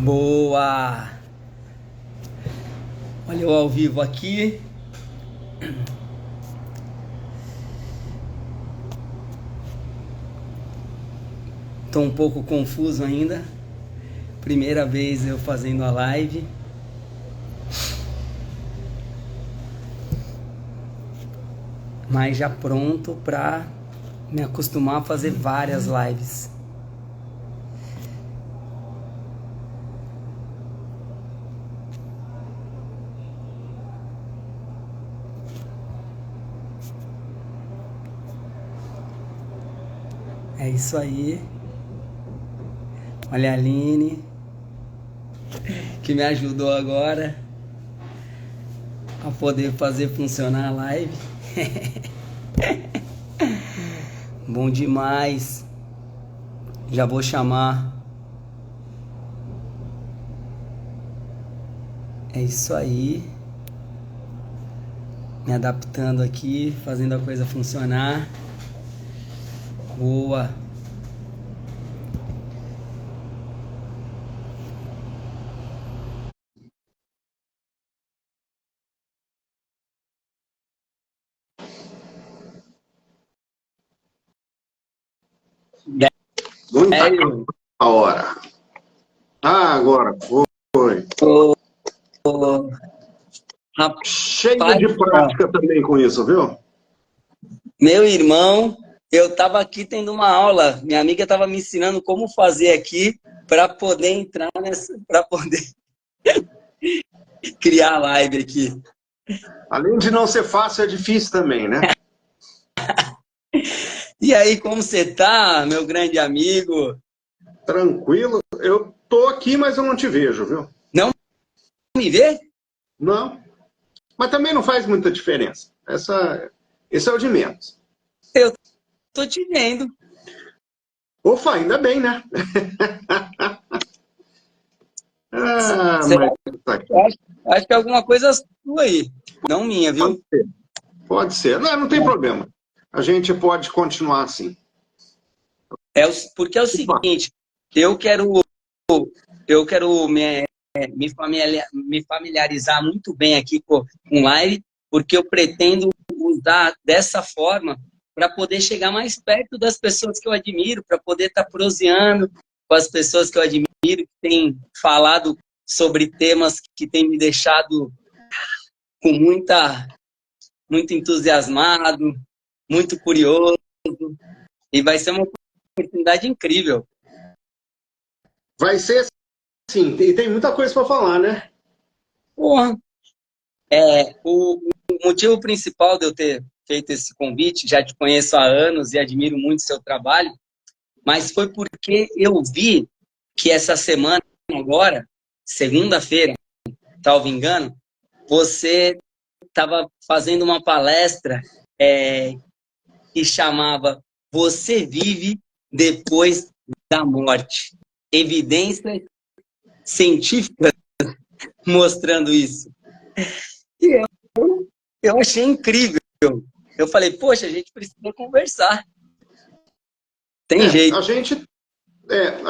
Boa! Olha eu ao vivo aqui. Tô um pouco confuso ainda. Primeira vez eu fazendo a live. Mas já pronto pra me acostumar a fazer várias lives. É isso aí. Olha a Aline, que me ajudou agora a poder fazer funcionar a live. Bom demais. Já vou chamar. É isso aí. Me adaptando aqui, fazendo a coisa funcionar. Boa. Muita Sério? hora. Ah, agora foi. Ô, Cheio rapaz, de prática também com isso, viu? meu irmão, eu tava aqui tendo uma aula. Minha amiga tava me ensinando como fazer aqui para poder entrar nessa, para poder criar a live aqui. Além de não ser fácil, é difícil também, né? E aí, como você tá, meu grande amigo? Tranquilo. Eu tô aqui, mas eu não te vejo, viu? Não me vê? Não. Mas também não faz muita diferença. Esse é o de menos. Eu tô te vendo. Ufa, ainda bem, né? Ah, Será mas tá aqui. acho que é alguma coisa sua aí, não minha, Pode viu? ser. Pode ser. Não, não tem problema. A gente pode continuar assim. Porque é o Ufa. seguinte, eu quero, eu quero me familiarizar muito bem aqui com live, porque eu pretendo usar dessa forma para poder chegar mais perto das pessoas que eu admiro, para poder estar proseando com as pessoas que eu admiro, que têm falado sobre temas que têm me deixado com muito entusiasmado, muito curioso, e vai ser uma oportunidade incrível. Vai ser assim. E tem muita coisa para falar, né? Porra, o motivo principal de eu ter feito esse convite, já te conheço há anos e admiro muito seu trabalho, mas foi porque eu vi que essa semana agora, segunda-feira, salvo engano, você estava fazendo uma palestra que chamava Você Vive Depois da Morte. Evidências científicas mostrando isso. E eu achei incrível. Eu falei, poxa, a gente precisa conversar. Tem É, jeito. a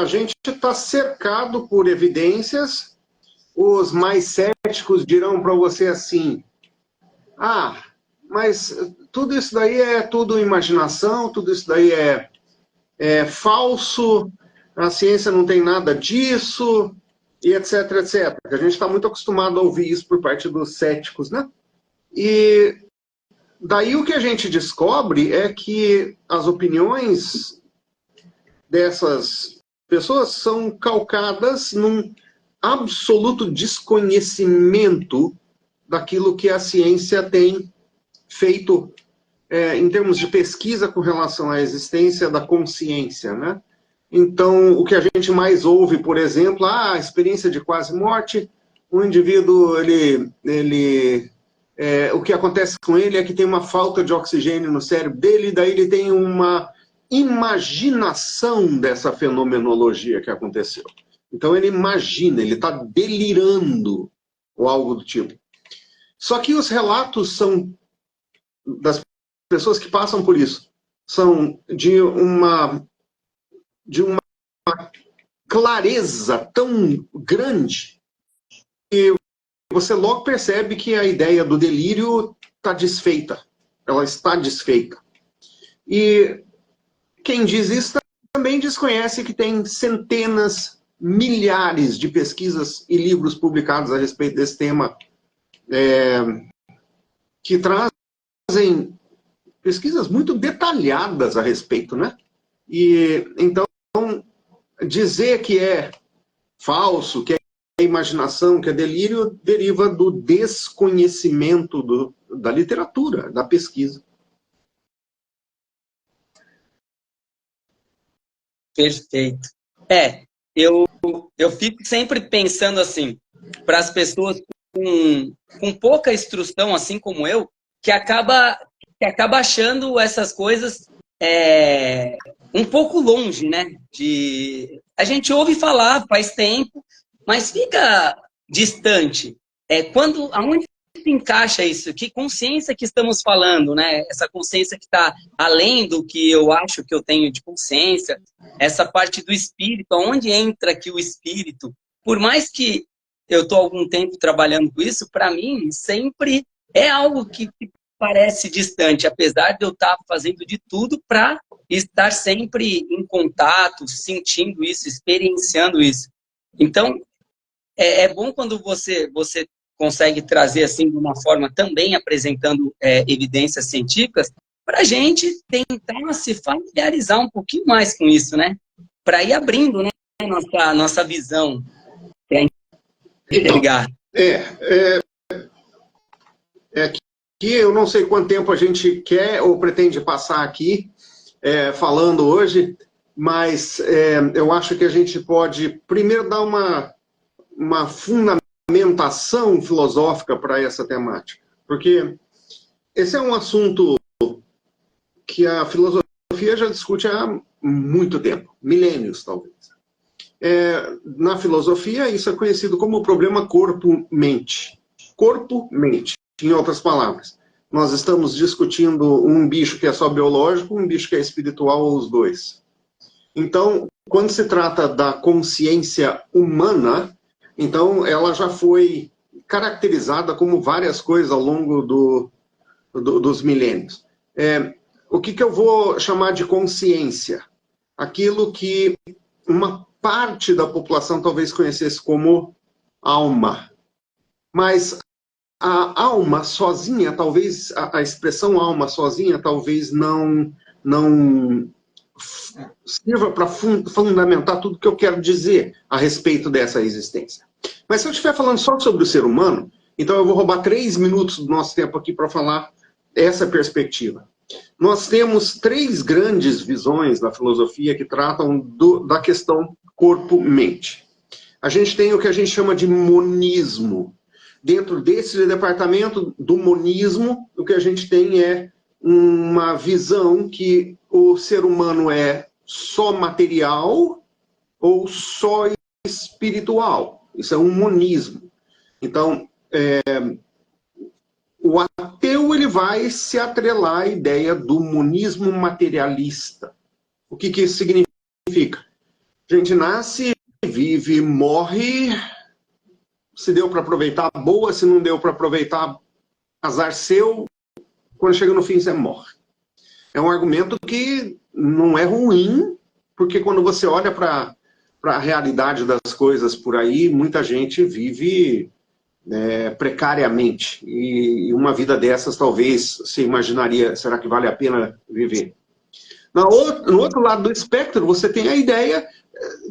gente está cercado por evidências. Os mais céticos dirão para você assim: ah, mas tudo isso daí é tudo imaginação, tudo isso daí é falso, a ciência não tem nada disso, e etc, etc. A gente está muito acostumado a ouvir isso por parte dos céticos, né? E daí o que a gente descobre é que as opiniões dessas pessoas são calcadas num absoluto desconhecimento daquilo que a ciência tem feito em termos de pesquisa com relação à existência da consciência, né? Então, o que a gente mais ouve, por exemplo, a experiência de quase morte, o indivíduo, o que acontece com ele é que tem uma falta de oxigênio no cérebro dele, daí ele tem uma imaginação dessa fenomenologia que aconteceu. Então ele imagina, ele está delirando ou algo do tipo. Só que os relatos são das pessoas que passam por isso, são de uma clareza tão grande que você logo percebe que a ideia do delírio está desfeita. Ela está desfeita. E quem diz isso também desconhece que tem centenas, milhares de pesquisas e livros publicados a respeito desse tema, que trazem pesquisas muito detalhadas a respeito, né? E então, dizer que é falso, que é imaginação, que é delírio, deriva do desconhecimento da literatura, da pesquisa. Perfeito. Eu fico sempre pensando assim, para as pessoas com pouca instrução, assim como eu, que acaba achando essas coisas um pouco longe, né? A gente ouve falar faz tempo, mas fica distante. Aonde se encaixa isso? Que consciência que estamos falando, né? Essa consciência que está além do que eu acho que eu tenho de consciência, essa parte do espírito, aonde entra aqui o espírito? Por mais que eu estou há algum tempo trabalhando com isso, para mim sempre é algo que parece distante, apesar de eu estar fazendo de tudo para estar sempre em contato, sentindo isso, experienciando isso. Então, é bom quando você consegue trazer assim de uma forma também apresentando evidências científicas para a gente tentar se familiarizar um pouquinho mais com isso, né? Para ir abrindo, né, nossa visão. Então, que eu não sei quanto tempo a gente quer ou pretende passar aqui falando hoje, mas eu acho que a gente pode primeiro dar uma fundamentação filosófica para essa temática, porque esse é um assunto que a filosofia já discute há muito tempo, milênios talvez. Na filosofia, isso é conhecido como o problema corpo-mente. Corpo-mente, em outras palavras. Nós estamos discutindo um bicho que é só biológico, um bicho que é espiritual, ou os dois. Então, quando se trata da consciência humana, então ela já foi caracterizada como várias coisas ao longo dos milênios. O que eu vou chamar de consciência? Aquilo que uma parte da população talvez conhecesse como alma. Mas a alma sozinha, talvez, a expressão alma sozinha, talvez não sirva para fundamentar tudo que eu quero dizer a respeito dessa existência. Mas se eu estiver falando só sobre o ser humano, então eu vou roubar 3 minutos do nosso tempo aqui para falar essa perspectiva. Nós temos 3 grandes visões da filosofia que tratam da questão corpo-mente. A gente tem o que a gente chama de monismo. Dentro desse departamento do monismo, o que a gente tem é uma visão que o ser humano é só material ou só espiritual. Isso é um monismo. Então, o ateu ele vai se atrelar à ideia do monismo materialista. O que isso significa? A gente nasce, vive, morre. Se deu para aproveitar, boa. Se não deu para aproveitar, azar seu. Quando chega no fim, você morre. É um argumento que não é ruim, porque quando você olha para a realidade das coisas por aí, muita gente vive precariamente. E uma vida dessas, talvez, você imaginaria, será que vale a pena viver? No outro lado do espectro, você tem a ideia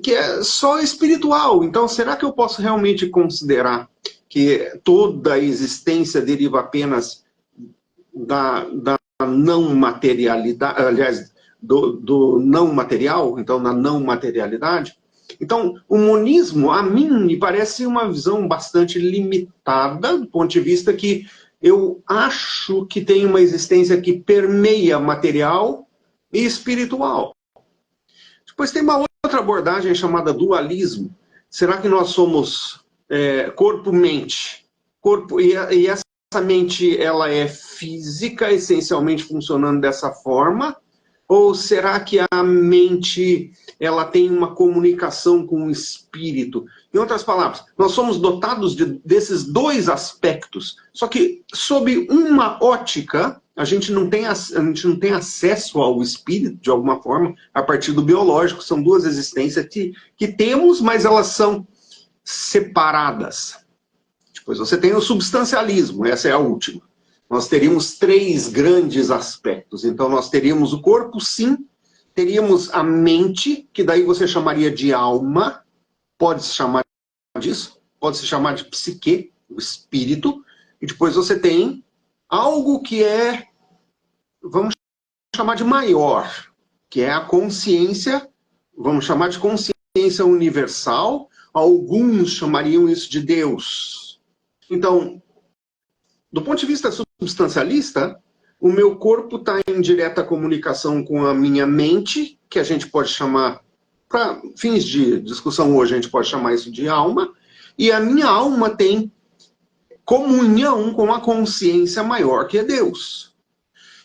que é só espiritual. Então, será que eu posso realmente considerar que toda a existência deriva apenas da não materialidade, aliás, do não material, então, na não materialidade? Então, o monismo, a mim, me parece uma visão bastante limitada, do ponto de vista que eu acho que tem uma existência que permeia material e espiritual. Depois tem uma outra abordagem chamada dualismo. Será que nós somos corpo-mente? E essa mente ela é física, essencialmente funcionando dessa forma, Ou será que a mente ela tem uma comunicação com o espírito? Em outras palavras, nós somos dotados desses dois aspectos, só que sob uma ótica, a gente não tem acesso ao espírito, de alguma forma, a partir do biológico. São duas existências que temos, mas elas são separadas. Depois você tem o substancialismo, essa é a última. Nós teríamos três grandes aspectos. Então, nós teríamos o corpo, sim. Teríamos a mente, que daí você chamaria de alma. Pode se chamar disso. Pode se chamar de psique, o espírito. E depois você tem algo que é, vamos chamar de maior, que é a consciência. Vamos chamar de consciência universal. Alguns chamariam isso de Deus. Então, do ponto de vista substancialista, o meu corpo está em direta comunicação com a minha mente, que a gente pode chamar, para fins de discussão hoje, a gente pode chamar isso de alma, e a minha alma tem comunhão com a consciência maior, que é Deus.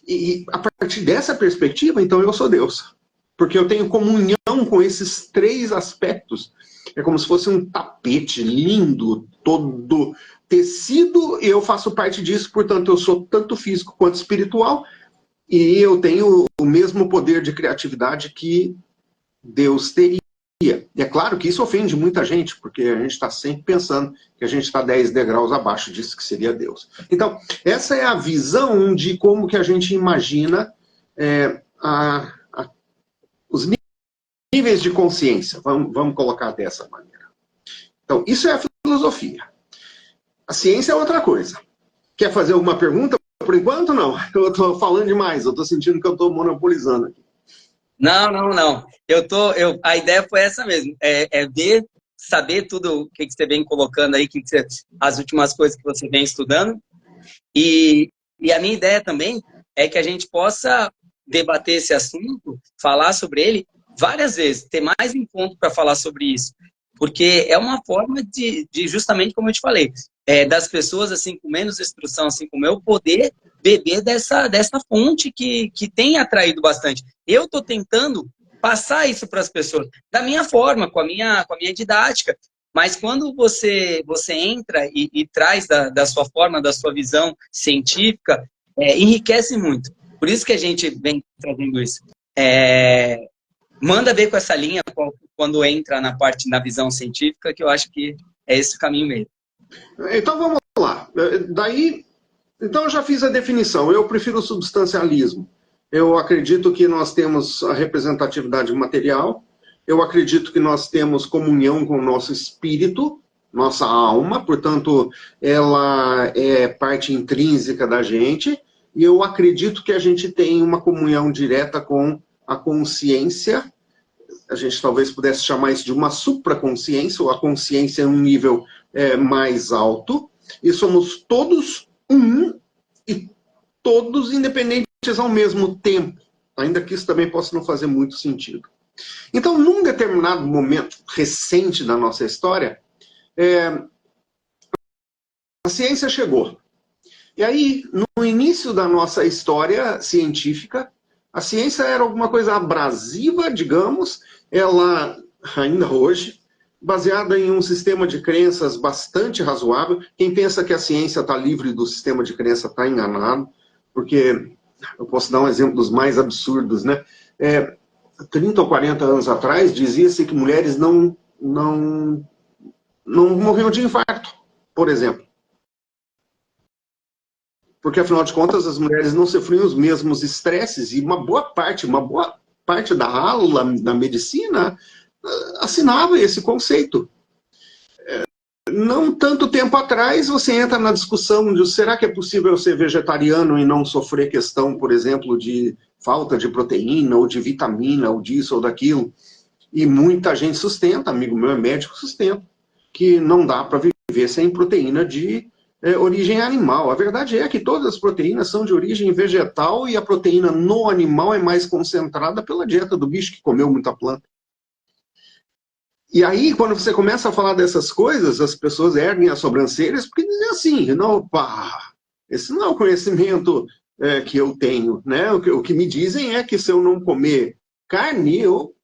E a partir dessa perspectiva, então eu sou Deus. Porque eu tenho comunhão com esses três aspectos. É como se fosse um tapete lindo, todo tecido, e eu faço parte disso, portanto eu sou tanto físico quanto espiritual, e eu tenho o mesmo poder de criatividade que Deus teria. E é claro que isso ofende muita gente, porque a gente está sempre pensando que a gente está 10 degraus abaixo disso que seria Deus. Então, essa é a visão de como que a gente imagina os níveis de consciência, vamos colocar dessa maneira. Então, isso é a filosofia. A ciência é outra coisa. Quer fazer alguma pergunta? Por enquanto, não. Eu estou falando demais, eu estou sentindo que eu estou monopolizando aqui. Não. A ideia foi essa mesmo. Ver, saber tudo o que você vem colocando aí, as últimas coisas que você vem estudando. E a minha ideia também é que a gente possa debater esse assunto, falar sobre ele várias vezes, ter mais encontro para falar sobre isso. Porque é uma forma de justamente como eu te falei, das pessoas assim com menos instrução, assim como eu, poder beber dessa fonte que tem atraído bastante. Eu estou tentando passar isso para as pessoas, da minha forma, com a minha didática. Mas quando você entra e traz da sua forma, da sua visão científica, enriquece muito. Por isso que a gente vem trazendo isso. Manda ver com essa linha quando entra na visão científica, que eu acho que é esse o caminho mesmo. Então vamos lá. Então eu já fiz a definição. Eu prefiro o substancialismo. Eu acredito que nós temos a representatividade material. Eu acredito que nós temos comunhão com o nosso espírito, nossa alma, portanto, ela é parte intrínseca da gente. E eu acredito que a gente tem uma comunhão direta com a consciência. A gente talvez pudesse chamar isso de uma supraconsciência, ou a consciência em um nível mais alto. E somos todos um e todos independentes ao mesmo tempo. Ainda que isso também possa não fazer muito sentido. Então, num determinado momento recente da nossa história, a ciência chegou. E aí, no início da nossa história científica, a ciência era alguma coisa abrasiva, digamos, ela, ainda hoje, baseada em um sistema de crenças bastante razoável. Quem pensa que a ciência está livre do sistema de crença está enganado, porque eu posso dar um exemplo dos mais absurdos, né? 30 ou 40 anos atrás, dizia-se que mulheres não morriam de infarto, por exemplo. Porque, afinal de contas, as mulheres não sofriam os mesmos estresses, e uma boa parte da ala da medicina assinava esse conceito. Não tanto tempo atrás, você entra na discussão de será que é possível ser vegetariano e não sofrer questão, por exemplo, de falta de proteína, ou de vitamina, ou disso ou daquilo. E muita gente sustenta, amigo meu é médico, sustenta, que não dá para viver sem proteína de origem animal. A verdade é que todas as proteínas são de origem vegetal e a proteína no animal é mais concentrada pela dieta do bicho que comeu muita planta. E aí, quando você começa a falar dessas coisas, as pessoas erguem as sobrancelhas porque dizem assim, não, esse não é o conhecimento que eu tenho, né? O que me dizem é que se eu não comer carne, eu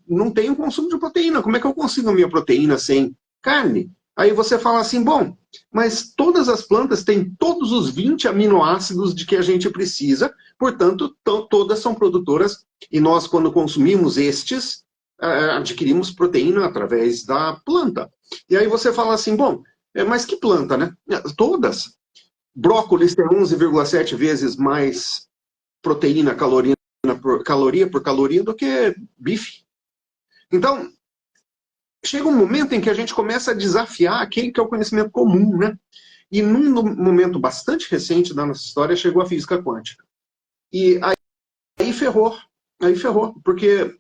não tenho consumo de proteína. Como é que eu consigo a minha proteína sem carne? Aí você fala assim, bom, mas todas as plantas têm todos os 20 aminoácidos de que a gente precisa, portanto, todas são produtoras, e nós, quando consumimos estes, adquirimos proteína através da planta. E aí você fala assim, bom, mas que planta, né? Todas. Brócolis tem 11,7 vezes mais proteína, caloria por caloria do que bife. Então, chega um momento em que a gente começa a desafiar aquele que é o conhecimento comum, né? E num momento bastante recente da nossa história, chegou a física quântica. E aí ferrou, porque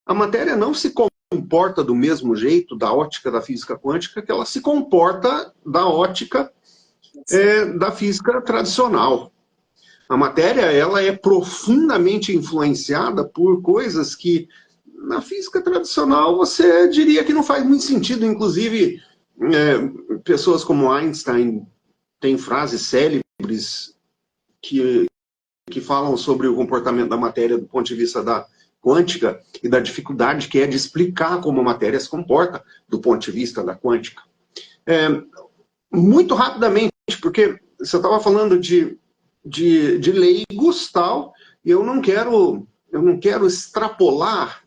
a matéria não se comporta do mesmo jeito da ótica da física quântica que ela se comporta da ótica da física tradicional. A matéria, ela é profundamente influenciada por coisas que na física tradicional você diria que não faz muito sentido. Inclusive, pessoas como Einstein têm frases célebres que falam sobre o comportamento da matéria do ponto de vista da quântica e da dificuldade que é de explicar como a matéria se comporta do ponto de vista da quântica. Muito rapidamente, porque você estava falando de leigos, tal, e eu não quero extrapolar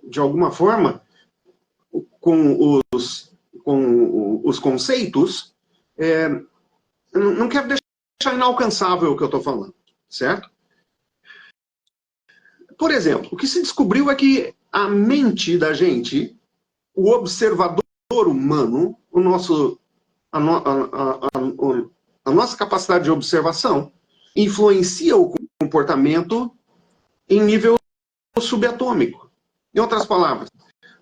de alguma forma com os conceitos, não quero deixar inalcançável o que eu estou falando, certo? Por exemplo, o que se descobriu é que a mente da gente, o observador humano, a nossa capacidade de observação influencia o comportamento em nível subatômico. Em outras palavras,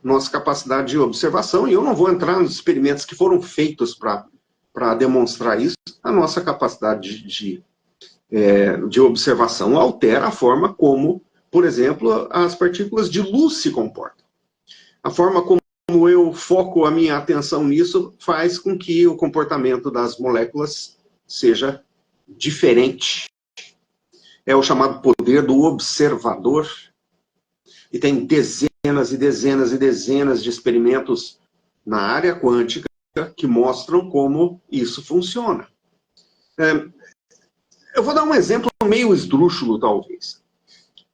nossa capacidade de observação, e eu não vou entrar nos experimentos que foram feitos para demonstrar isso, a nossa capacidade de observação altera a forma como, por exemplo, as partículas de luz se comportam. A forma como eu foco a minha atenção nisso faz com que o comportamento das moléculas seja diferente. É o chamado poder do observador. E tem dezenas e dezenas e dezenas de experimentos na área quântica que mostram como isso funciona. Eu vou dar um exemplo meio esdrúxulo, talvez.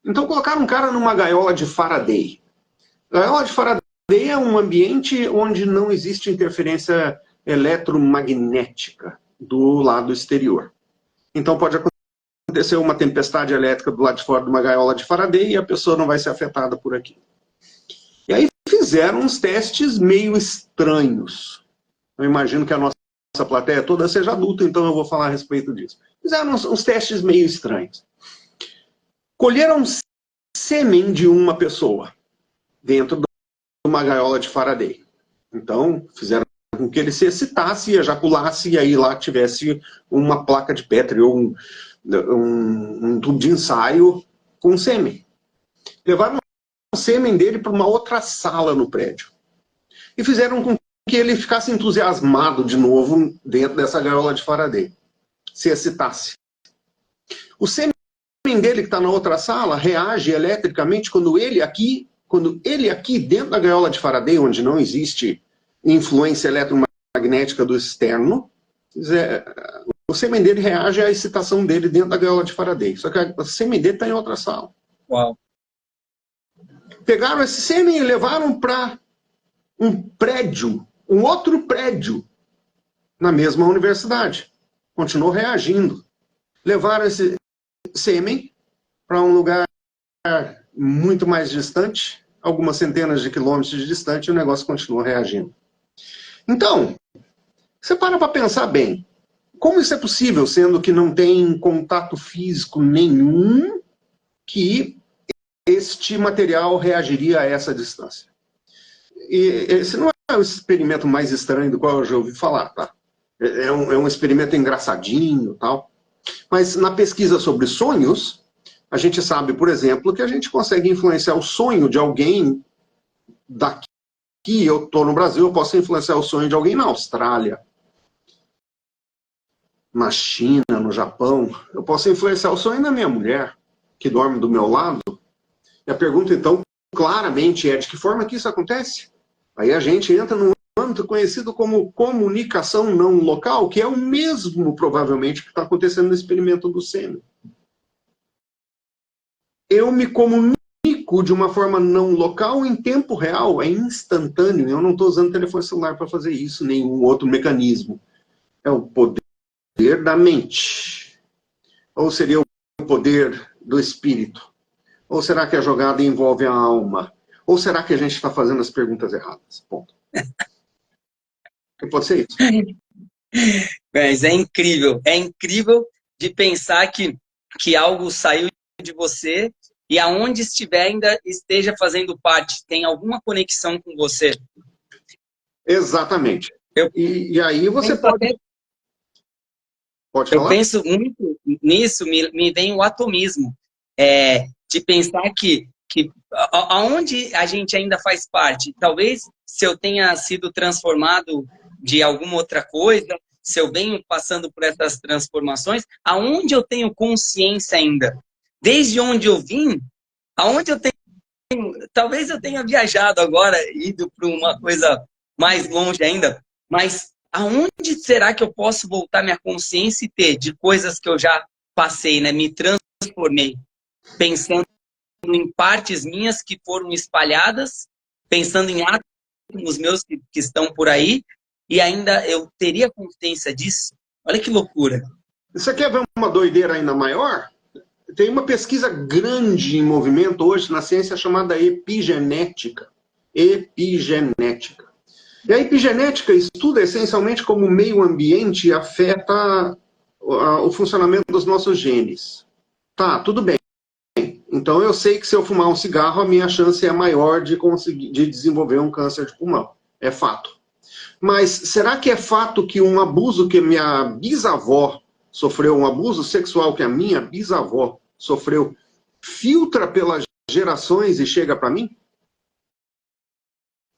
Então, colocaram um cara numa gaiola de Faraday. A gaiola de Faraday é um ambiente onde não existe interferência eletromagnética do lado exterior. Então, pode acontecer uma tempestade elétrica do lado de fora de uma gaiola de Faraday e a pessoa não vai ser afetada por aquilo. E aí fizeram uns testes meio estranhos. Eu imagino que a nossa plateia toda seja adulta, então eu vou falar a respeito disso. Fizeram uns testes meio estranhos. Colheram sêmen de uma pessoa dentro de uma gaiola de Faraday. Então, fizeram com que ele se excitasse, ejaculasse, e aí lá tivesse uma placa de Petri ou um tubo de ensaio com sêmen. Levaram o sêmen dele para uma outra sala no prédio. E fizeram com que ele ficasse entusiasmado de novo dentro dessa gaiola de Faraday. Se excitasse. O sêmen dele que está na outra sala reage eletricamente quando ele aqui dentro da gaiola de Faraday, onde não existe influência eletromagnética do externo, o sêmen dele reage à excitação dele dentro da gaiola de Faraday. Só que o sêmen dele está em outra sala. Uau. Pegaram esse sêmen e levaram para um outro prédio, na mesma universidade. Continuou reagindo. Levaram esse sêmen para um lugar muito mais distante, algumas centenas de quilômetros de distante, e o negócio continuou reagindo. Então, você para pensar bem. Como isso é possível, sendo que não tem contato físico nenhum que este material reagiria a essa distância? E esse não é o experimento mais estranho do qual eu já ouvi falar, tá? É um experimento engraçadinho e tal. Mas na pesquisa sobre sonhos, a gente sabe, por exemplo, que a gente consegue influenciar o sonho de alguém daqui. Eu estou no Brasil, eu posso influenciar o sonho de alguém na Austrália. na China, no Japão, eu posso influenciar o sonho da minha mulher, que dorme do meu lado. E a pergunta, então, claramente é: de que forma que isso acontece? Aí a gente entra num âmbito conhecido como comunicação não local, que é o mesmo, provavelmente, que está acontecendo no experimento do sêmen. Eu me comunico de uma forma não local em tempo real, é instantâneo. Eu não estou usando telefone celular para fazer isso, nenhum outro mecanismo. É o poder da mente. Ou seria o poder do espírito? Ou será que a jogada envolve a alma? Ou será que a gente está fazendo as perguntas erradas? Ponto. Pode ser isso. Mas é incrível de pensar que algo saiu de você e aonde estiver ainda esteja fazendo parte, tem alguma conexão com você. Exatamente. Eu E aí você pode falar? Eu penso muito nisso, me vem o atomismo, de pensar que aonde a gente ainda faz parte. Talvez se eu tenha sido transformado de alguma outra coisa, se eu venho passando por essas transformações, aonde eu tenho consciência ainda? Desde onde eu vim, aonde eu tenho... Talvez eu tenha viajado agora, ido para uma coisa mais longe ainda, mas aonde será que eu posso voltar minha consciência e ter de coisas que eu já passei, né? Me transformei, pensando em partes minhas que foram espalhadas, pensando em átomos meus que estão por aí, e ainda eu teria consciência disso? Olha que loucura. Você quer ver uma doideira ainda maior? Tem uma pesquisa grande em movimento hoje na ciência chamada epigenética. Epigenética. E a epigenética estuda essencialmente como o meio ambiente afeta o funcionamento dos nossos genes. Tá, tudo bem. Então eu sei que se eu fumar um cigarro, a minha chance é maior de desenvolver um câncer de pulmão. É fato. Mas será que é fato que um abuso que minha bisavó sofreu, um abuso sexual que a minha bisavó sofreu, filtra pelas gerações e chega para mim?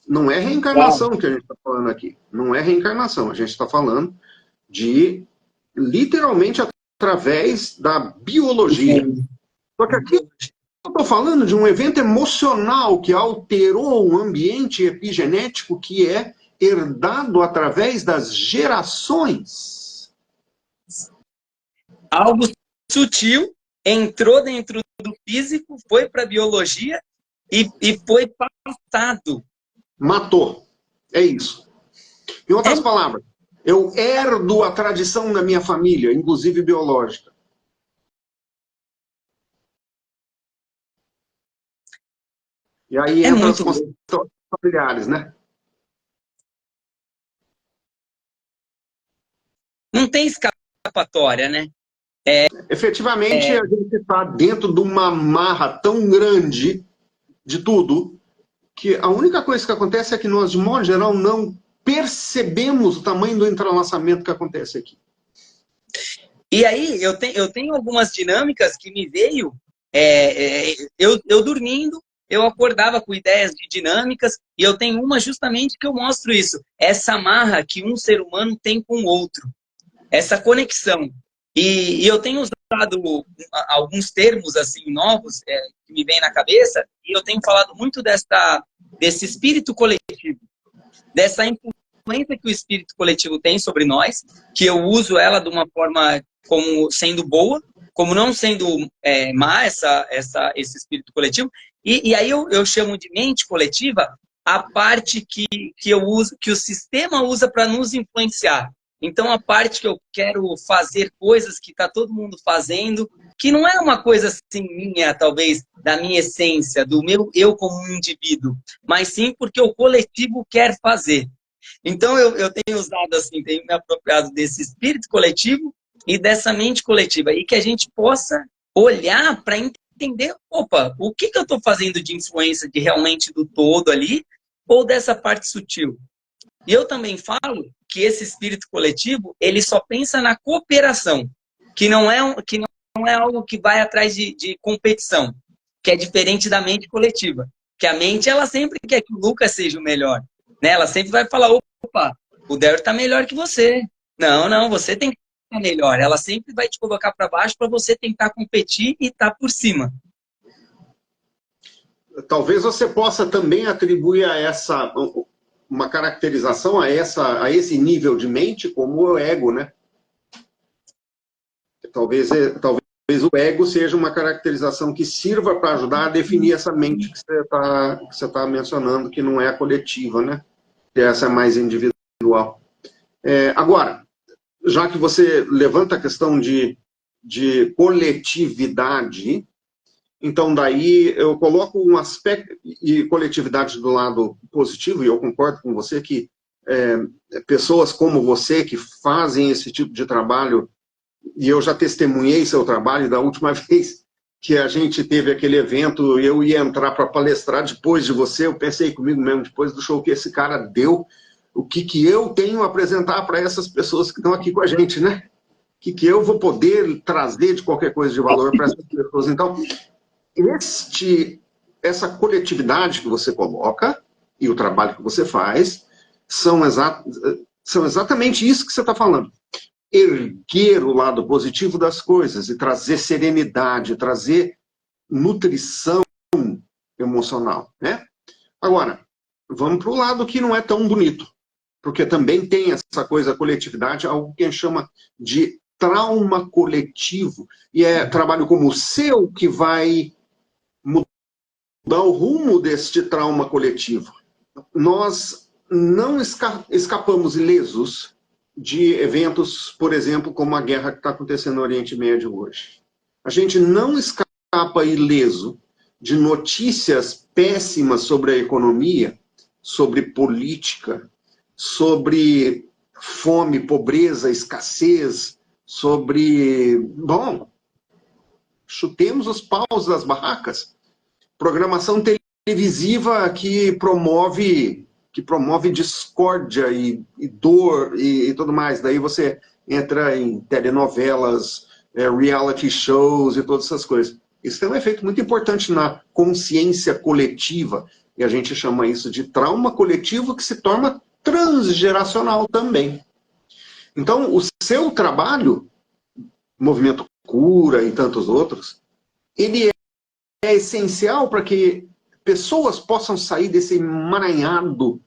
Não é reencarnação que a gente está falando aqui. Não é reencarnação. A gente está falando de, literalmente, através da biologia. Só que aqui eu estou falando de um evento emocional que alterou o ambiente epigenético que é herdado através das gerações. Algo sutil entrou dentro do físico, foi para a biologia e foi passado. Matou. É isso. Em outras palavras, eu herdo a tradição da minha família, inclusive biológica. E aí entra as constelações familiares, né? Não tem escapatória, né? Efetivamente, a gente está dentro de uma marra tão grande de tudo que a única coisa que acontece é que nós, de modo geral, não percebemos o tamanho do entrelaçamento que acontece aqui. E aí, eu tenho algumas dinâmicas que me veio, eu dormindo, eu acordava com ideias de dinâmicas, e eu tenho uma justamente que eu mostro isso, essa amarra que um ser humano tem com o outro, essa conexão. E eu tenho usado alguns termos assim novos que me vêm na cabeça, e eu tenho falado muito desse espírito coletivo, dessa influência que o espírito coletivo tem sobre nós, que eu uso ela de uma forma como sendo boa, como não sendo má esse espírito coletivo. E aí eu chamo de mente coletiva a parte que eu uso, que o sistema usa para nos influenciar. Então, a parte que eu quero fazer coisas que está todo mundo fazendo, que não é uma coisa assim minha, talvez, da minha essência, do meu eu como um indivíduo, mas sim porque o coletivo quer fazer. Então, eu tenho usado assim, tenho me apropriado desse espírito coletivo e dessa mente coletiva, e que a gente possa olhar para entender, opa, o que eu estou fazendo de influência de realmente do todo ali, ou dessa parte sutil. E eu também falo que esse espírito coletivo, ele só pensa na cooperação, que não é algo que vai atrás de competição, que é diferente da mente coletiva. Que a mente, ela sempre quer que o Lucas seja o melhor. Né? Ela sempre vai falar, opa, o Dério está melhor que você. Não, você tem que estar melhor, ela sempre vai te colocar para baixo para você tentar competir e estar por cima. Talvez você possa também atribuir a essa uma caracterização a esse nível de mente como o ego, né? Talvez o ego seja uma caracterização que sirva para ajudar a definir essa mente que você tá mencionando, que não é a coletiva, né? Que essa é mais individual. Agora, já que você levanta a questão de coletividade, então daí eu coloco um aspecto de coletividade do lado positivo, e eu concordo com você que pessoas como você que fazem esse tipo de trabalho, e eu já testemunhei seu trabalho, da última vez que a gente teve aquele evento, eu ia entrar para palestrar depois de você, eu pensei comigo mesmo, depois do show que esse cara deu, o que eu tenho a apresentar para essas pessoas que estão aqui com a gente, né? O que eu vou poder trazer de qualquer coisa de valor para essas pessoas. Então, essa coletividade que você coloca e o trabalho que você faz são exatamente isso que você está falando. Erguer o lado positivo das coisas e trazer serenidade, trazer nutrição emocional, né? Agora, vamos para o lado que não é tão bonito, porque também tem essa coisa coletividade, algo que a gente chama de trauma coletivo, e é trabalho como o seu que vai mudar o rumo deste trauma coletivo. Nós não escapamos ilesos de eventos, por exemplo, como a guerra que está acontecendo no Oriente Médio hoje. A gente não escapa ileso de notícias péssimas sobre a economia, sobre política, sobre fome, pobreza, escassez, sobre... Bom, chutemos os paus das barracas. Programação televisiva que promove discórdia e dor e tudo mais. Daí você entra em telenovelas, reality shows e todas essas coisas. Isso tem um efeito muito importante na consciência coletiva, e a gente chama isso de trauma coletivo, que se torna transgeracional também. Então, o seu trabalho, Movimento Cura e tantos outros, ele é essencial para que pessoas possam sair desse emaranhado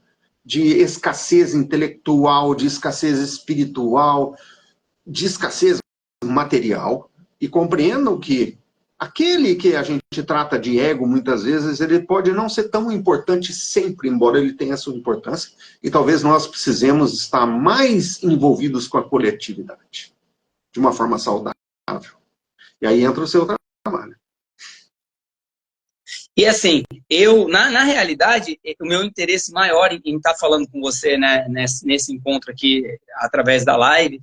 de escassez intelectual, de escassez espiritual, de escassez material, e compreendam que aquele que a gente trata de ego, muitas vezes, ele pode não ser tão importante sempre, embora ele tenha sua importância, e talvez nós precisemos estar mais envolvidos com a coletividade, de uma forma saudável. E aí entra o seu trabalho. E assim, na realidade, o meu interesse maior em estar falando com você, né, nesse encontro aqui, através da live,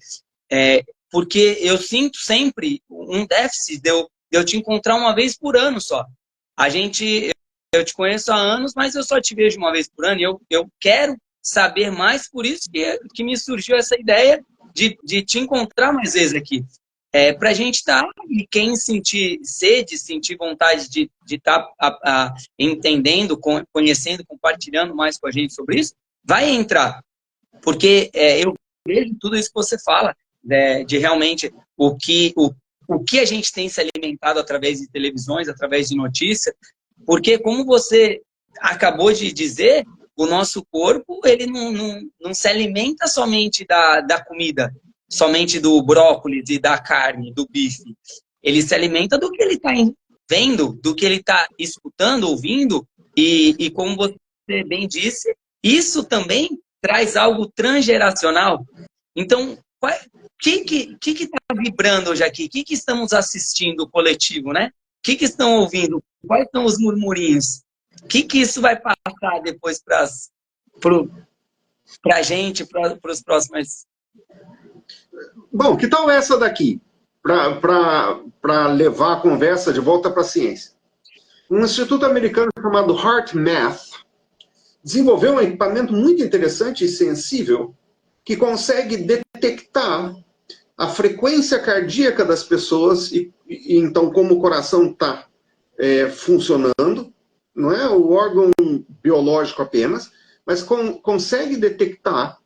porque eu sinto sempre um déficit de eu te encontrar uma vez por ano só. Eu te conheço há anos, mas eu só te vejo uma vez por ano, e eu quero saber mais, por isso que me surgiu essa ideia de te encontrar mais vezes aqui. Para a gente estar, e quem sentir sede, sentir vontade de estar entendendo, conhecendo, compartilhando mais com a gente sobre isso, vai entrar. Porque eu vejo tudo isso que você fala, de realmente o que a gente tem se alimentado através de televisões, através de notícias, porque como você acabou de dizer, o nosso corpo ele não se alimenta somente da comida, somente do brócolis e da carne, do bife. Ele se alimenta do que ele está vendo, do que ele está escutando, ouvindo, e como você bem disse, isso também traz algo transgeracional. Então, o que está vibrando hoje aqui? O que estamos assistindo coletivo, né? O que estão ouvindo? Quais são os murmurinhos? O que isso vai passar depois para a gente, para os próximos... Bom, que tal essa daqui? Para levar a conversa de volta para a ciência. Um instituto americano chamado HeartMath desenvolveu um equipamento muito interessante e sensível que consegue detectar a frequência cardíaca das pessoas e então como o coração está funcionando, não é o órgão biológico apenas, mas consegue detectar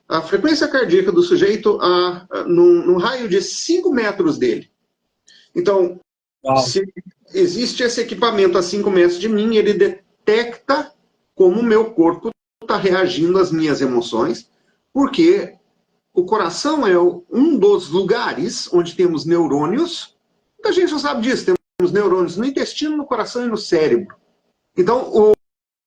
a frequência cardíaca do sujeito no raio de 5 metros dele. Então, Uau. se existe esse equipamento a 5 metros de mim, ele detecta como o meu corpo está reagindo às minhas emoções, porque o coração é um dos lugares onde temos neurônios. Muita gente não sabe disso, temos neurônios no intestino, no coração e no cérebro. Então,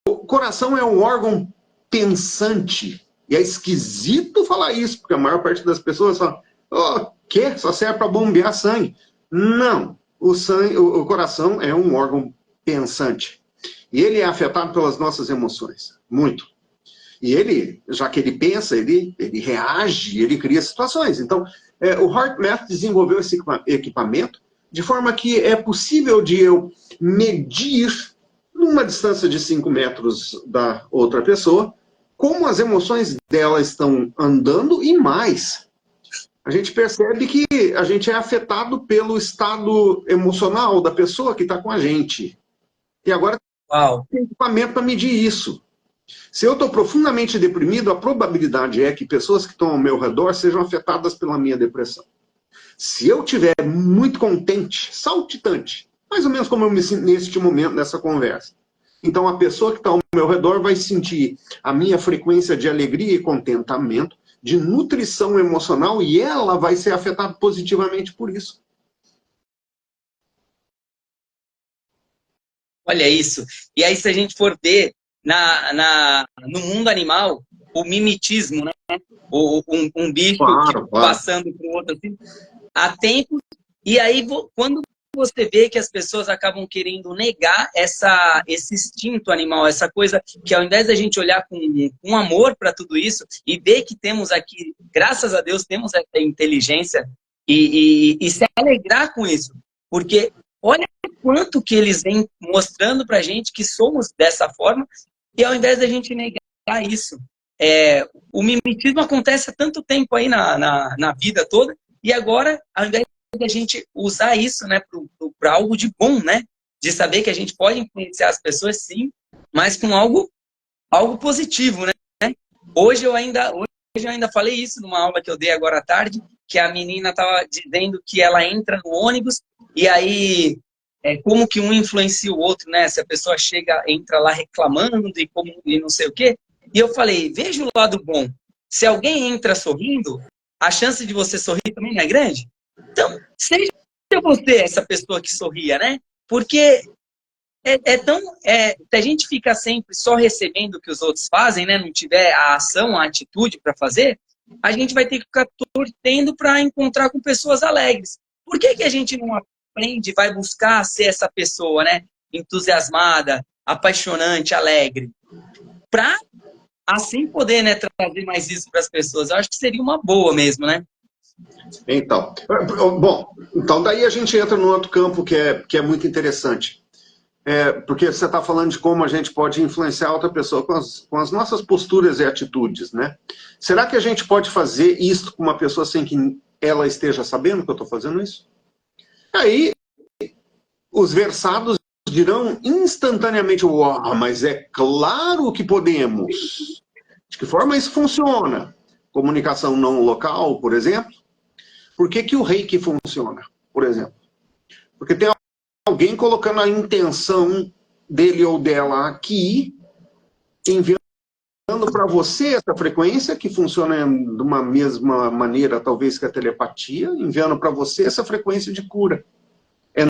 o coração é um órgão pensante. E é esquisito falar isso, porque a maior parte das pessoas fala, quê? Só serve para bombear sangue. Não. O coração é um órgão pensante. E ele é afetado pelas nossas emoções. Muito. E ele, já que ele pensa, ele reage, ele cria situações. Então, o HeartMath desenvolveu esse equipamento de forma que é possível de eu medir, numa distância de 5 metros da outra pessoa, como as emoções dela estão andando e mais. A gente percebe que a gente é afetado pelo estado emocional da pessoa que está com a gente. E agora tem equipamento para medir isso. Se eu estou profundamente deprimido, a probabilidade é que pessoas que estão ao meu redor sejam afetadas pela minha depressão. Se eu estiver muito contente, saltitante, mais ou menos como eu me sinto neste momento, nessa conversa, então a pessoa que está ao meu redor vai sentir a minha frequência de alegria e contentamento, de nutrição emocional, e ela vai ser afetada positivamente por isso. Olha isso. E aí, se a gente for ver no mundo animal, o mimetismo, né? Um bicho Claro. passando para o outro assim, há tempo. E aí, quando você vê que as pessoas acabam querendo negar esse instinto animal, essa coisa que ao invés da gente olhar com amor para tudo isso e ver que temos aqui, graças a Deus, temos essa inteligência e se alegrar com isso. Porque olha quanto que eles vêm mostrando pra gente que somos dessa forma e ao invés da gente negar isso. O mimetismo acontece há tanto tempo aí na vida toda e agora, ao invés da gente usar isso, né, para algo de bom, né, de saber que a gente pode influenciar as pessoas sim, mas com algo positivo, né? Hoje eu ainda falei isso numa aula que eu dei agora à tarde, que a menina estava dizendo que ela entra no ônibus e aí como que um influencia o outro, né? Se a pessoa entra lá reclamando e não sei o quê. E eu falei, veja o lado bom. Se alguém entra sorrindo, a chance de você sorrir também não é grande? Então, seja você essa pessoa que sorria, né? Porque se a gente fica sempre só recebendo o que os outros fazem, né? Não tiver a ação, a atitude para fazer, a gente vai ter que ficar torcendo para encontrar com pessoas alegres. Por que a gente não aprende, vai buscar ser essa pessoa, né? Entusiasmada, apaixonante, alegre? Para assim poder, né, trazer mais isso para as pessoas. Eu acho que seria uma boa mesmo, né? Então, bom, então daí a gente entra num outro campo que é muito interessante. Porque você está falando de como a gente pode influenciar outra pessoa com as nossas posturas e atitudes, né? Será que a gente pode fazer isso com uma pessoa sem que ela esteja sabendo que eu estou fazendo isso? Aí, os versados dirão instantaneamente, mas é claro que podemos. De que forma isso funciona? Comunicação não local, por exemplo. Por que o reiki funciona, por exemplo? Porque tem alguém colocando a intenção dele ou dela aqui, enviando para você essa frequência, que funciona de uma mesma maneira, talvez, que a telepatia, enviando para você essa frequência de cura. É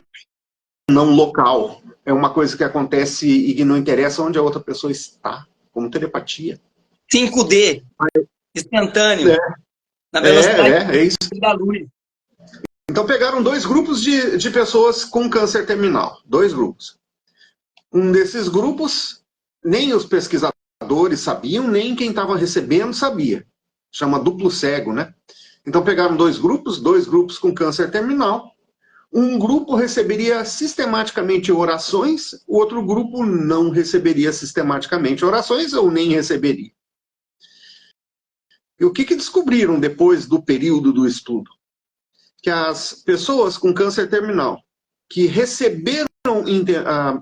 não local. É uma coisa que acontece e que não interessa onde a outra pessoa está, como telepatia. 5D, instantâneo, na velocidade é isso. da luz. Então pegaram 2 grupos de pessoas com câncer terminal. 2 grupos. Um desses grupos, nem os pesquisadores sabiam, nem quem estava recebendo sabia. Chama duplo cego, né? Então pegaram 2 grupos com câncer terminal. Um grupo receberia sistematicamente orações, o outro grupo não receberia sistematicamente orações ou nem receberia. E o que descobriram depois do período do estudo? Que as pessoas com câncer terminal que receberam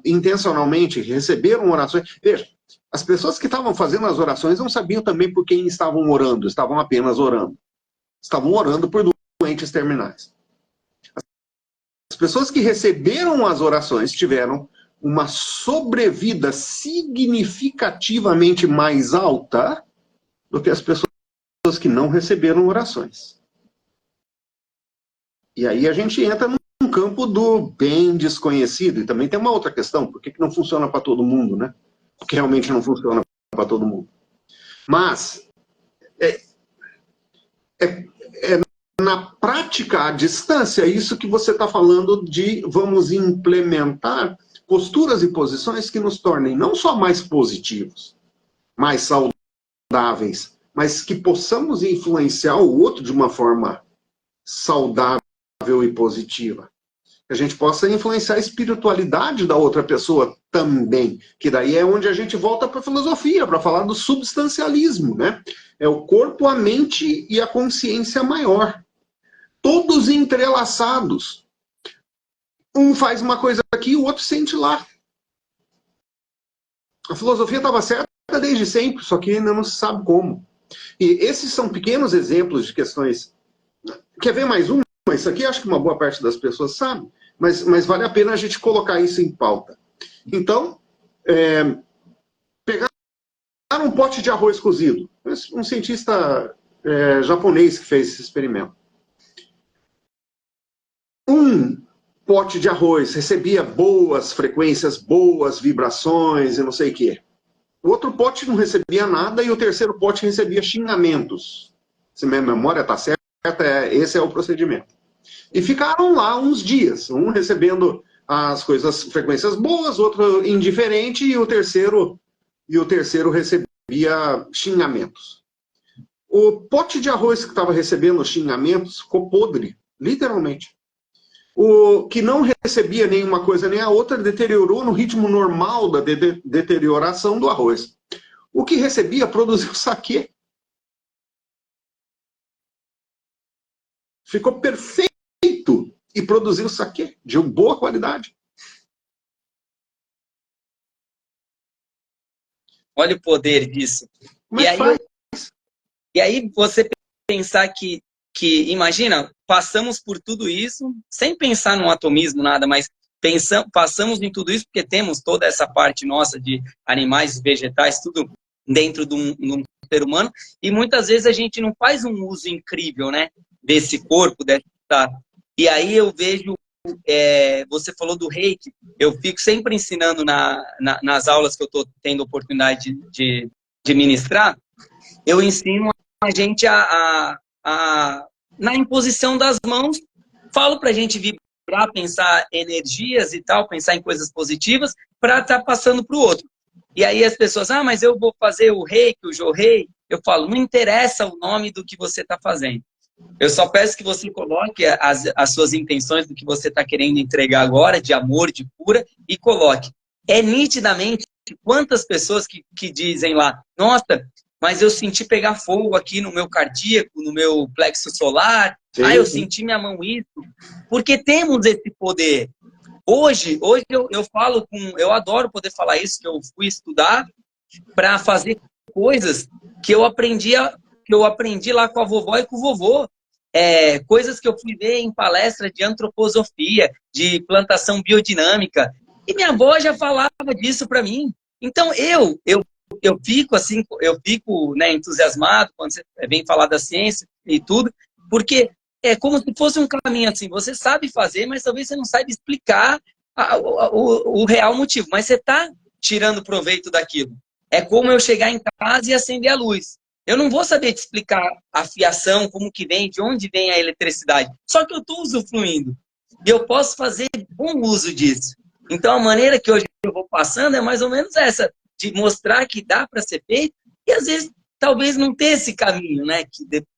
intencionalmente, receberam orações... Veja, As pessoas que estavam fazendo as orações não sabiam também por quem estavam orando, estavam apenas orando. Estavam orando por doentes terminais. As pessoas que receberam as orações tiveram uma sobrevida significativamente mais alta do que as pessoas que não receberam orações. E aí a gente entra num campo do bem desconhecido. E também tem uma outra questão, por que não funciona para todo mundo, né? Porque realmente não funciona para todo mundo. Mas, na prática, à distância, é isso que você está falando de vamos implementar posturas e posições que nos tornem não só mais positivos, mais saudáveis, mas que possamos influenciar o outro de uma forma saudável e positiva. Que a gente possa influenciar a espiritualidade da outra pessoa também, que daí é onde a gente volta para a filosofia, para falar do substancialismo, né? É o corpo, a mente e a consciência maior. Todos entrelaçados. Um faz uma coisa aqui, o outro sente lá. A filosofia estava certa desde sempre, só que ainda não se sabe como. E esses são pequenos exemplos de questões. Quer ver mais um? Isso aqui acho que uma boa parte das pessoas sabe, mas vale a pena a gente colocar isso em pauta. Então, pegar um pote de arroz cozido. Um cientista japonês que fez esse experimento. Um pote de arroz recebia boas frequências, boas vibrações e não sei o quê. O outro pote não recebia nada e o terceiro pote recebia xingamentos. Se minha memória está certa, esse é o procedimento. E ficaram lá uns dias, um recebendo as coisas, frequências boas, outro indiferente e o terceiro recebia xingamentos. O pote de arroz que estava recebendo xingamentos ficou podre, literalmente. O que não recebia nenhuma coisa nem a outra deteriorou no ritmo normal da deterioração do arroz. O que recebia produziu saquê. Ficou perfeito e produziu saquê de boa qualidade. Olha o poder disso. Como é que faz? E aí você pensar que imagina, passamos por tudo isso, sem pensar no atomismo, nada, mas passamos em tudo isso porque temos toda essa parte nossa de animais, vegetais, tudo dentro de um ser humano, e muitas vezes a gente não faz um uso incrível, né, desse corpo, e aí eu vejo, você falou do reiki, eu fico sempre ensinando nas aulas que eu estou tendo oportunidade de ministrar, eu ensino a gente na imposição das mãos, falo para a gente vibrar, pensar energias e tal, pensar em coisas positivas, para estar passando para o outro. E aí as pessoas, mas eu vou fazer o reiki, o jorrei. Eu falo, não interessa o nome do que você está fazendo. Eu só peço que você coloque as suas intenções do que você está querendo entregar agora, de amor, de cura, e coloque. É nitidamente quantas pessoas que dizem lá, nossa, mas eu senti pegar fogo aqui no meu cardíaco, no meu plexo solar, eu senti minha mão isso, porque temos esse poder. Hoje eu falo eu adoro poder falar isso, que eu fui estudar para fazer coisas que eu aprendi lá com a vovó e com o vovô. Coisas que eu fui ver em palestra de antroposofia, de plantação biodinâmica, e minha avó já falava disso para mim. Então eu fico assim, né, entusiasmado quando você vem falar da ciência e tudo, porque é como se fosse um caminho assim, você sabe fazer, mas talvez você não saiba explicar o real motivo, mas você está tirando proveito daquilo. É como eu chegar em casa e acender a luz. Eu não vou saber te explicar a fiação, como que vem, de onde vem a eletricidade, só que eu estou usufruindo. E eu posso fazer bom uso disso. Então a maneira que hoje eu vou passando é mais ou menos essa, de mostrar que dá para ser feito, e às vezes talvez não ter esse caminho, né,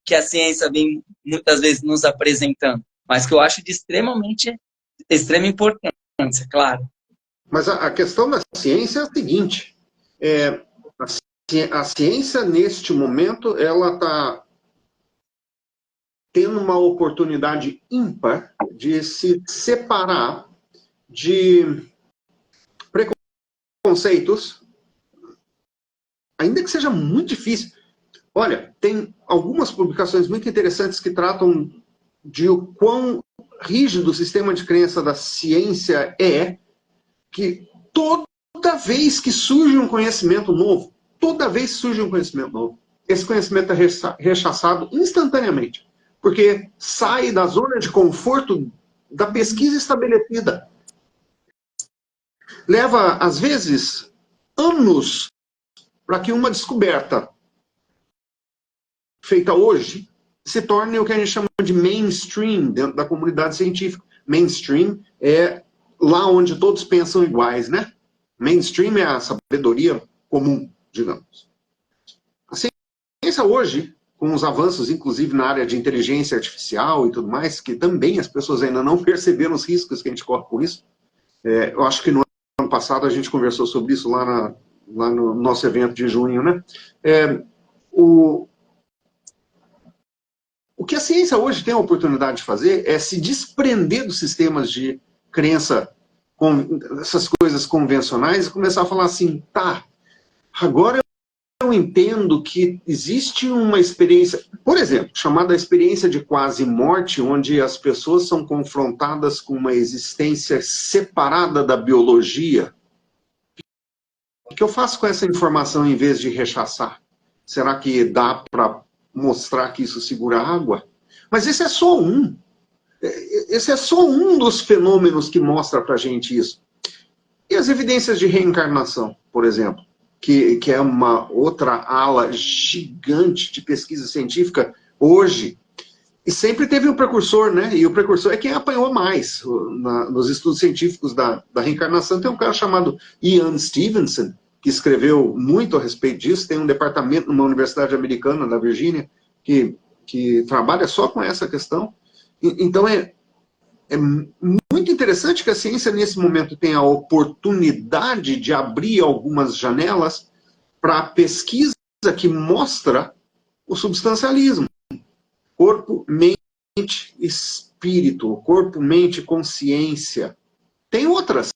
que a ciência vem muitas vezes nos apresentando, mas que eu acho de extrema importância, claro. Mas a questão da ciência é a seguinte, a ciência neste momento, ela está tendo uma oportunidade ímpar de se separar de preconceitos, ainda que seja muito difícil. Olha, tem algumas publicações muito interessantes que tratam de o quão rígido o sistema de crença da ciência é, que toda vez que surge um conhecimento novo, esse conhecimento é rechaçado instantaneamente, porque sai da zona de conforto da pesquisa estabelecida. Leva, às vezes, anos para que uma descoberta feita hoje se torne o que a gente chama de mainstream dentro da comunidade científica. Mainstream é lá onde todos pensam iguais, né? Mainstream é a sabedoria comum, digamos. A ciência hoje, com os avanços, inclusive na área de inteligência artificial e tudo mais, que também as pessoas ainda não perceberam os riscos que a gente corre com isso. Eu acho que no ano passado a gente conversou sobre isso lá no nosso evento de junho, né? O que a ciência hoje tem a oportunidade de fazer é se desprender dos sistemas de crença, essas coisas convencionais, e começar a falar assim, tá, agora eu entendo que existe uma experiência, por exemplo, chamada experiência de quase morte, onde as pessoas são confrontadas com uma existência separada da biologia. O que eu faço com essa informação em vez de rechaçar? Será que dá para mostrar que isso segura água? Mas esse é só um. Esse é só um dos fenômenos que mostra para a gente isso. E as evidências de reencarnação, por exemplo, que é uma outra ala gigante de pesquisa científica hoje, e sempre teve um precursor, né? E o precursor é quem apanhou mais nos estudos científicos da reencarnação. Tem um cara chamado Ian Stevenson, que escreveu muito a respeito disso, tem um departamento numa universidade americana, na Virgínia, que trabalha só com essa questão. Então é muito interessante que a ciência, nesse momento, tenha a oportunidade de abrir algumas janelas para a pesquisa que mostra o substancialismo. Corpo, mente, espírito. Corpo, mente, consciência. Tem outras.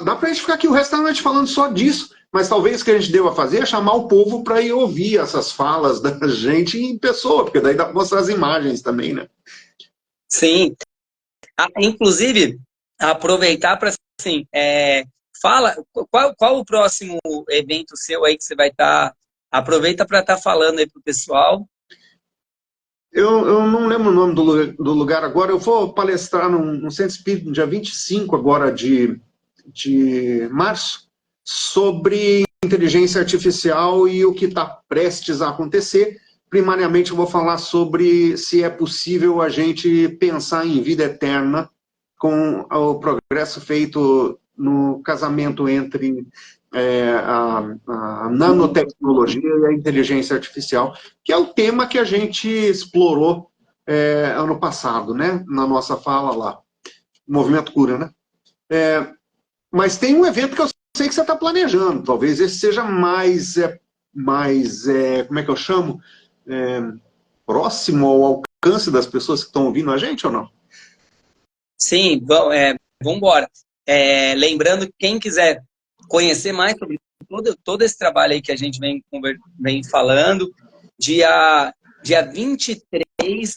Dá para a gente ficar aqui o resto da noite falando só disso, mas talvez o que a gente deva fazer é chamar o povo para ir ouvir essas falas da gente em pessoa, porque daí dá para mostrar as imagens também, né? Sim. Inclusive, aproveitar para, assim, fala, qual o próximo evento seu aí que você vai estar... Aproveita para estar falando aí para o pessoal. Eu não lembro o nome do lugar agora. Eu vou palestrar no Centro Espírita no dia 25 agora de março sobre inteligência artificial e o que está prestes a acontecer. Primariamente eu vou falar sobre se é possível a gente pensar em vida eterna com o progresso feito no casamento entre a nanotecnologia e a inteligência artificial, que é o tema que a gente explorou ano passado, né, na nossa fala lá, Movimento Cura, né? Mas tem um evento que eu sei que você está planejando, talvez esse seja mais como é que eu chamo? Próximo ao alcance das pessoas que estão ouvindo a gente ou não? Sim, vamos embora. Lembrando que quem quiser conhecer mais sobre todo esse trabalho aí que a gente vem falando, dia 23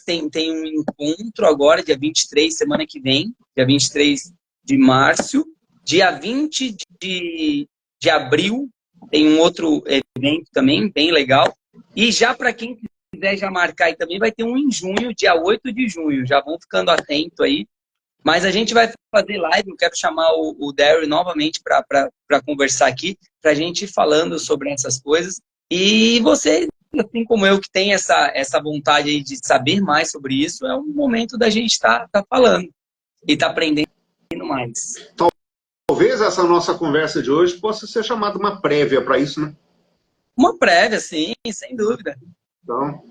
tem um encontro agora, dia 23, semana que vem, dia 23 de março. Dia 20 de abril tem um outro evento também, bem legal. E já para quem quiser já marcar aí também, vai ter um em junho, dia 8 de junho. Já vão ficando atento aí. Mas a gente vai fazer live, eu quero chamar o Darry novamente para conversar aqui, para a gente ir falando sobre essas coisas. E você, assim como eu, que tem essa vontade aí de saber mais sobre isso, é um momento da gente estar falando e estar aprendendo mais. Talvez essa nossa conversa de hoje possa ser chamada uma prévia para isso, né? Uma prévia, sim, sem dúvida. Então,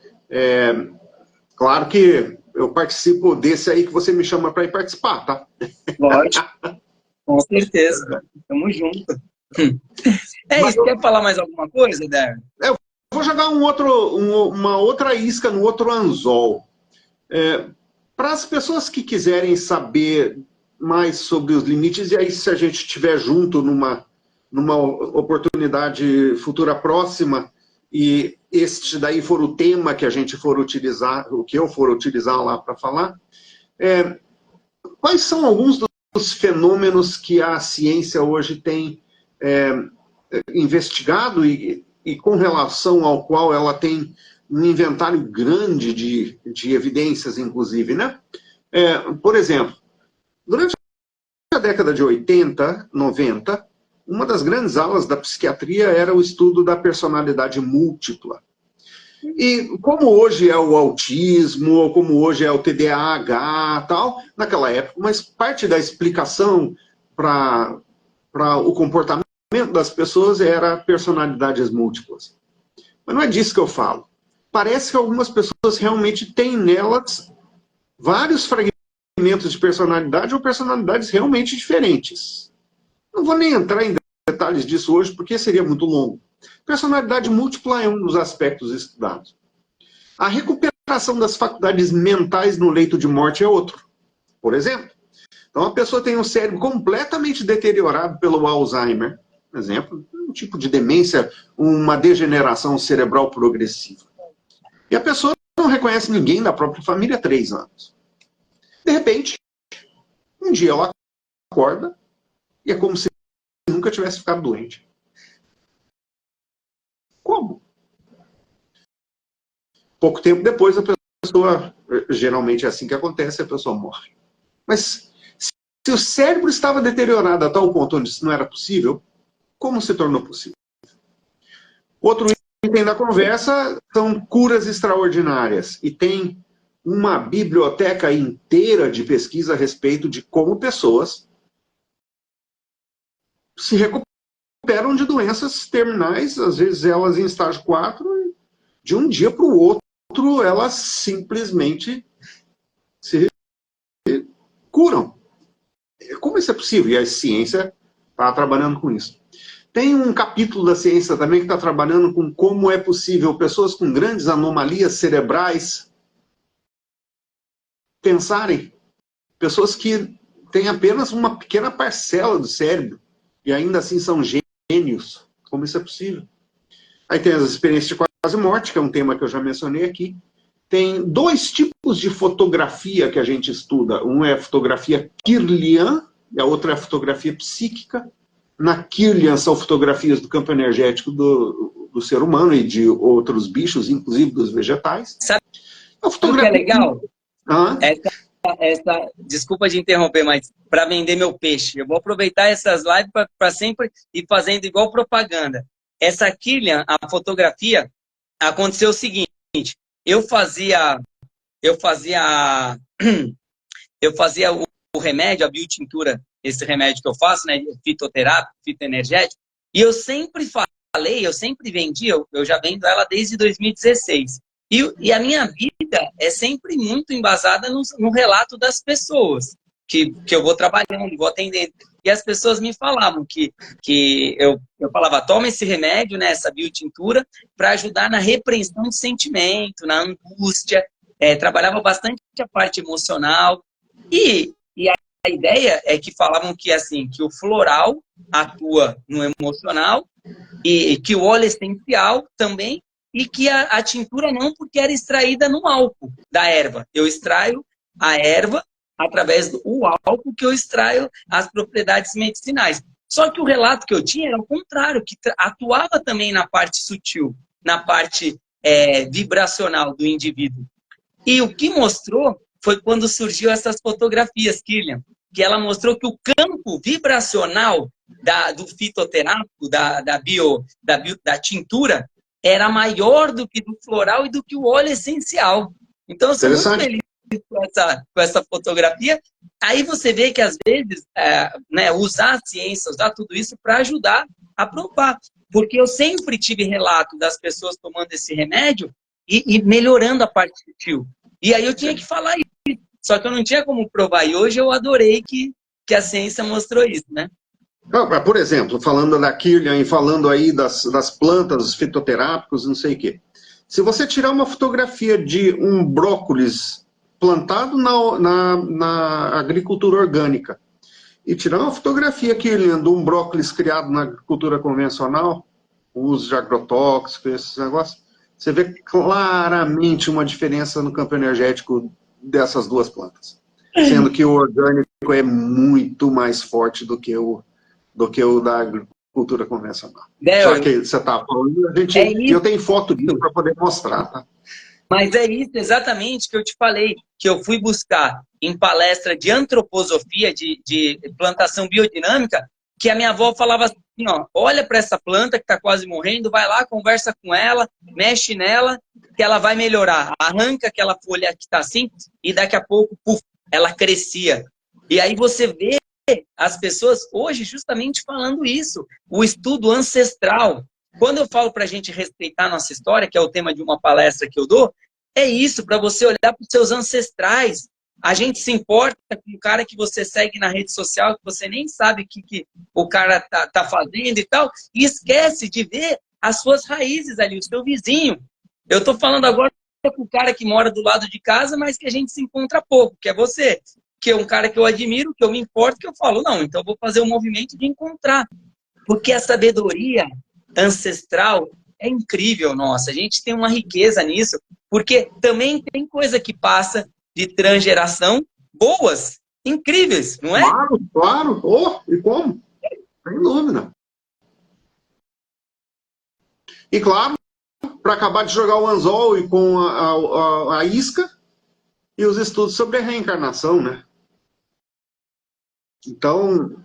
claro que eu participo desse aí que você me chama para ir participar, tá? Lógico, com certeza. Tamo junto. Isso, quer falar mais alguma coisa, Darren? Eu vou jogar uma outra isca no outro anzol. Para as pessoas que quiserem saber mais sobre os limites, e aí se a gente estiver junto numa numa oportunidade futura próxima, e este daí for o tema que a gente for utilizar, o que eu for utilizar lá para falar, quais são alguns dos fenômenos que a ciência hoje tem investigado e com relação ao qual ela tem um inventário grande de evidências, inclusive, né? Por exemplo, durante a década de 80, 90, uma das grandes aulas da psiquiatria era o estudo da personalidade múltipla. E como hoje é o autismo, ou como hoje é o TDAH, tal, naquela época, mas parte da explicação para o comportamento das pessoas era personalidades múltiplas. Mas não é disso que eu falo. Parece que algumas pessoas realmente têm nelas vários fragmentos de personalidade ou personalidades realmente diferentes. Não vou nem entrar em detalhes disso hoje, porque seria muito longo. Personalidade múltipla é um dos aspectos estudados. A recuperação das faculdades mentais no leito de morte é outro. Por exemplo, então a pessoa tem um cérebro completamente deteriorado pelo Alzheimer, por exemplo, um tipo de demência, uma degeneração cerebral progressiva. E a pessoa não reconhece ninguém da própria família há 3 anos. De repente, um dia ela acorda e é como se nunca tivesse ficado doente. Como? Pouco tempo depois, a pessoa, geralmente é assim que acontece, a pessoa morre. Mas se o cérebro estava deteriorado a tal ponto onde isso não era possível, como se tornou possível? Outro item da conversa são curas extraordinárias. E tem uma biblioteca inteira de pesquisa a respeito de como pessoas se recuperam de doenças terminais, às vezes elas em estágio 4, de um dia para o outro, elas simplesmente se curam. Como isso é possível? E a ciência está trabalhando com isso. Tem um capítulo da ciência também que está trabalhando com como é possível pessoas com grandes anomalias cerebrais pensarem. Pessoas que têm apenas uma pequena parcela do cérebro e ainda assim são gênios. Como isso é possível? Aí tem as experiências de quase morte, que é um tema que eu já mencionei aqui. Tem 2 tipos de fotografia que a gente estuda. Um é a fotografia Kirlian, e a outra é a fotografia psíquica. Na Kirlian são fotografias do campo energético do ser humano e de outros bichos, inclusive dos vegetais. Sabe o que é legal? Desculpa de interromper, mas para vender meu peixe, eu vou aproveitar essas lives para sempre ir fazendo igual propaganda. Essa Kirlian, a fotografia, aconteceu o seguinte: eu fazia o remédio, a biotintura, esse remédio que eu faço, né, fitoterápico, fitoenergético, e eu sempre eu sempre vendi, eu já vendo ela desde 2016. E a minha vida é sempre muito embasada no relato das pessoas que eu vou trabalhando, vou atendendo. E as pessoas me falavam que eu falava, toma esse remédio, né, essa biotintura, para ajudar na repreensão de sentimento, na angústia. Trabalhava bastante a parte emocional. E a ideia é que falavam que, assim, que o floral atua no emocional e que o óleo essencial também, e que a tintura não, porque era extraída no álcool da erva. Eu extraio a erva através do álcool que eu extraio as propriedades medicinais. Só que o relato que eu tinha era o contrário, que atuava também na parte sutil, na parte vibracional do indivíduo. E o que mostrou foi quando surgiu essas fotografias, Kirlian, que ela mostrou que o campo vibracional do fitoterápico, da tintura, era maior do que do floral e do que o óleo essencial. Então, eu sou muito feliz com essa fotografia. Aí você vê que, às vezes, usar a ciência, usar tudo isso para ajudar a provar. Porque eu sempre tive relato das pessoas tomando esse remédio e melhorando a parte sutil. E aí eu tinha que falar isso. Só que eu não tinha como provar. E hoje eu adorei que a ciência mostrou isso, né? Por exemplo, falando da Kirlian e falando aí das plantas, dos fitoterápicos, não sei o quê. Se você tirar uma fotografia de um brócolis plantado na agricultura orgânica e tirar uma fotografia aqui, Leandro, de um brócolis criado na agricultura convencional, o uso de agrotóxicos, esses negócios, você vê claramente uma diferença no campo energético dessas duas plantas. Sendo que o orgânico é muito mais forte do que o da agricultura convencional. Já que você está falando, eu tenho foto disso para poder mostrar, tá? Mas é isso exatamente que eu te falei, que eu fui buscar em palestra de antroposofia, de plantação biodinâmica, que a minha avó falava assim, ó, olha para essa planta que está quase morrendo, vai lá, conversa com ela, mexe nela, que ela vai melhorar. Arranca aquela folha que está assim, e daqui a pouco, puf, ela crescia. E aí você vê as pessoas hoje justamente falando isso, o estudo ancestral. Quando eu falo para a gente respeitar a nossa história, que é o tema de uma palestra que eu dou, é isso, para você olhar para os seus ancestrais. A gente se importa com o cara que você segue na rede social, que você nem sabe o que o cara tá fazendo e tal, e esquece de ver as suas raízes ali, o seu vizinho. Eu estou falando agora com o cara que mora do lado de casa, mas que a gente se encontra pouco, que é você. Que é um cara que eu admiro, que eu me importo, que eu falo, não, então eu vou fazer um movimento de encontrar. Porque a sabedoria ancestral é incrível, nossa. A gente tem uma riqueza nisso, porque também tem coisa que passa de transgeração boas, incríveis, não é? Claro, claro. Oh, e como? Sem dúvida. E claro, para acabar de jogar o anzol e com a isca e os estudos sobre a reencarnação, né? Então,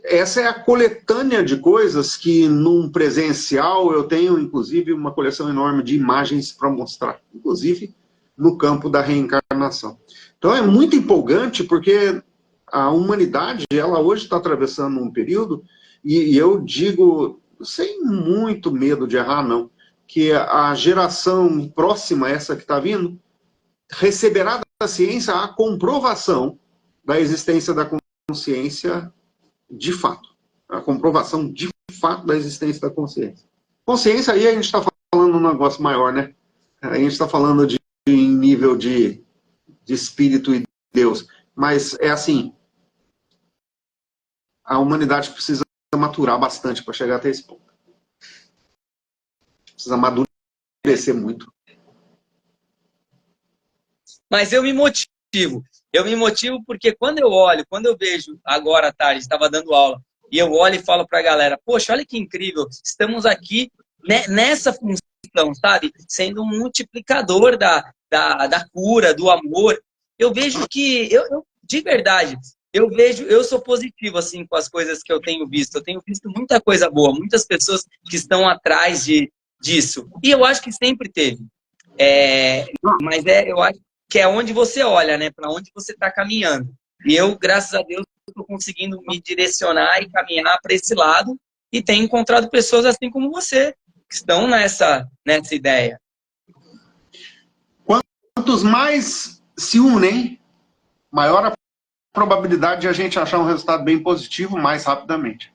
essa é a coletânea de coisas que, num presencial, eu tenho, inclusive, uma coleção enorme de imagens para mostrar, inclusive no campo da reencarnação. Então, é muito empolgante, porque a humanidade, ela hoje está atravessando um período, e eu digo, sem muito medo de errar, não, que a geração próxima, essa que está vindo, receberá da ciência a comprovação da existência da consciência de fato. A comprovação de fato da existência da consciência. Consciência aí a gente está falando um negócio maior, né? A gente está falando em nível de espírito e Deus. Mas é assim, a humanidade precisa maturar bastante para chegar até esse ponto. Precisa amadurecer muito. Mas eu me motivo. Eu me motivo porque quando eu olho, quando eu vejo agora à tarde, estava dando aula, e eu olho e falo para a galera, poxa, olha que incrível, estamos aqui nessa função, sabe? Sendo um multiplicador da cura, do amor. Eu vejo que, de verdade, eu sou positivo assim com as coisas que eu tenho visto. Eu tenho visto muita coisa boa, muitas pessoas que estão atrás disso. E eu acho que sempre teve. Mas eu acho que é onde você olha, né? Para onde você está caminhando. E eu, graças a Deus, estou conseguindo me direcionar e caminhar para esse lado e tenho encontrado pessoas assim como você, que estão nessa ideia. Quantos mais se unem, maior a probabilidade de a gente achar um resultado bem positivo mais rapidamente.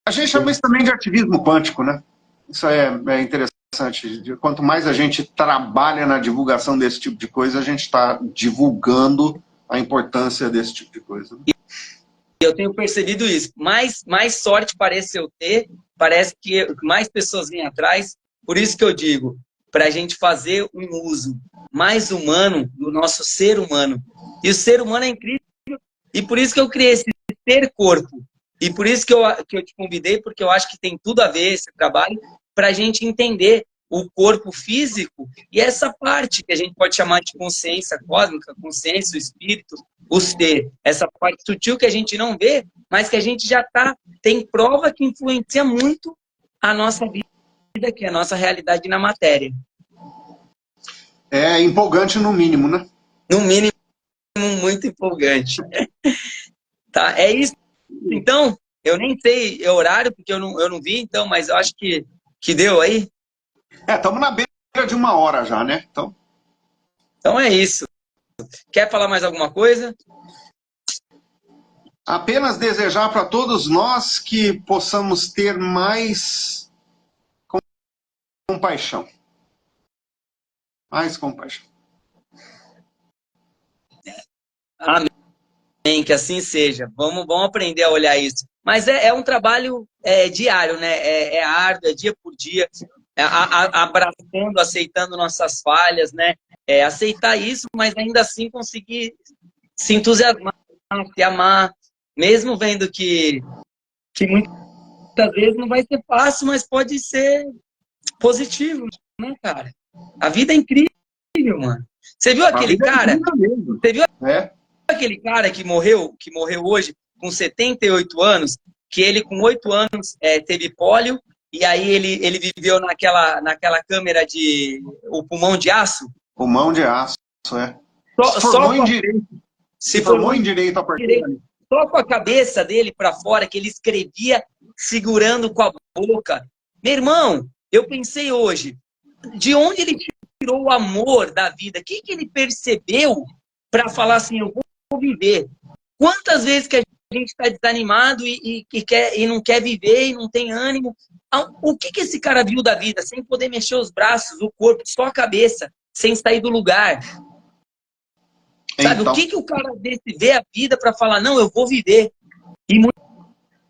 A gente chama isso também de ativismo quântico, né? Isso é interessante. Quanto mais a gente trabalha na divulgação desse tipo de coisa, a gente está divulgando a importância desse tipo de coisa. Eu tenho percebido isso. Mais sorte parece eu ter, parece que mais pessoas vêm atrás. Por isso que eu digo, para a gente fazer um uso mais humano do nosso ser humano. E o ser humano é incrível. E por isso que eu criei esse ser corpo. E por isso que eu te convidei, porque eu acho que tem tudo a ver esse trabalho, para a gente entender o corpo físico e essa parte que a gente pode chamar de consciência cósmica, consciência, o espírito, o ser. Essa parte sutil que a gente não vê, mas que a gente já tem prova que influencia muito a nossa vida, que é a nossa realidade na matéria. É empolgante no mínimo, né? No mínimo, muito empolgante. Tá, é isso. Então, eu nem sei o horário, porque eu não vi, então, mas eu acho que deu aí. Estamos na beira de 1 hora já, né? Então é isso. Quer falar mais alguma coisa? Apenas desejar para todos nós que possamos ter mais compaixão. Mais compaixão. Amém. que assim seja. Vamos aprender a olhar isso. Mas é um trabalho diário, né? É árduo, é dia por dia, abraçando, aceitando nossas falhas, né? Aceitar isso, mas ainda assim conseguir se entusiasmar, se amar, mesmo vendo que muitas vezes não vai ser fácil, mas pode ser positivo, né, cara? A vida é incrível, mano. Você viu aquele cara? Você viu aquele cara que morreu hoje com 78 anos, que ele com 8 anos teve pólio, e aí ele viveu naquela câmera de o pulmão de aço? Pulmão de aço, Se formou em direito. Se formou em direito a partir daí. Só com a cabeça dele para fora, que ele escrevia segurando com a boca. Meu irmão, eu pensei hoje, de onde ele tirou o amor da vida? O que ele percebeu para falar assim, eu vou viver? Quantas vezes que a gente está desanimado e não quer viver e não tem ânimo? O que esse cara viu da vida? Sem poder mexer os braços, o corpo, só a cabeça, sem sair do lugar. Sabe, então, o que o cara desse vê a vida para falar, não, eu vou viver? E